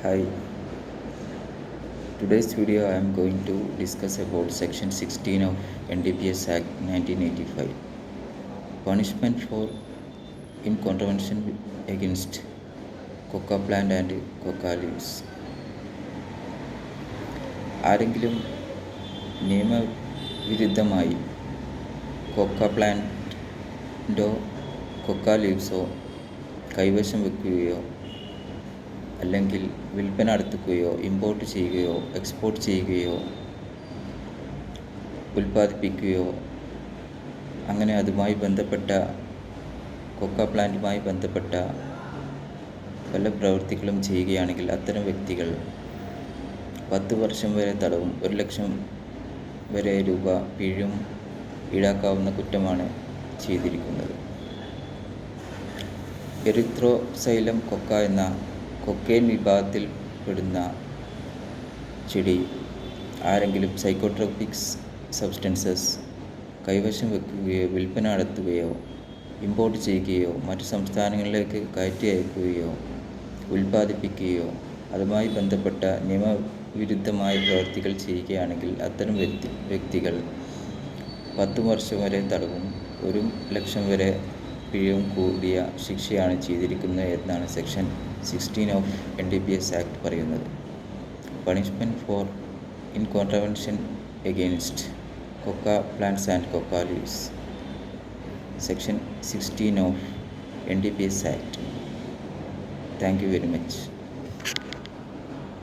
Hi, today's video I am going to discuss about Section 16 of NDPS Act 1985, punishment for in contravention against coca plant and coca leaves. ആരെങ്കിലും നിയമവിരുദ്ധമായി കൊക്ക പ്ലാന്റോ കൊക്ക ലീവ്സോ കൈവശം വെക്കുകയോ അല്ലെങ്കിൽ വിൽപ്പന നടത്തുകയോ import ചെയ്യുകയോ export ചെയ്യുകയോ ഉൽപ്പാദിപ്പിക്കുകയോ അങ്ങനെ അതുമായി ബന്ധപ്പെട്ട കൊക്ക പ്ലാന്റുമായി ബന്ധപ്പെട്ട പല പ്രവൃത്തികളും ചെയ്യുകയാണെങ്കിൽ അത്തരം വ്യക്തികൾ 10 വർഷം വരെ തടവും 1 ലക്ഷം വരെ രൂപ പിഴയും ഈടാക്കാവുന്ന കുറ്റമാണ് ചെയ്തിരിക്കുന്നത്. എറിത്രോസൈലം കൊക്ക എന്ന കൊക്കൈൻ വിഭാഗത്തിൽ പെടുന്ന ചെടി ആരെങ്കിലും സൈക്കോട്രോപിക്സ് സബ്സ്റ്റൻസസ് കൈവശം വെക്കുകയോ വിൽപ്പന നടത്തുകയോ ഇമ്പോർട്ട് ചെയ്യുകയോ മറ്റു സംസ്ഥാനങ്ങളിലേക്ക് കയറ്റി അയക്കുകയോ ഉൽപ്പാദിപ്പിക്കുകയോ അതുമായി ബന്ധപ്പെട്ട നിയമവിരുദ്ധമായ പ്രവൃത്തികൾ ചെയ്യുകയാണെങ്കിൽ അത്തരം വ്യക്തികൾ 10 വർഷം വരെ തടവും 1 ലക്ഷം വരെ പിഴയും കൂടിയ ശിക്ഷയാണ് ചെയ്തിരിക്കുന്നത് എന്നാണ് സെക്ഷൻ 16 ഓഫ് NDPS ആക്ട് പറയുന്നത്. Punishment four in contravention against coca plants and coca leaves, section 16 of NDPS act. Thank you very much.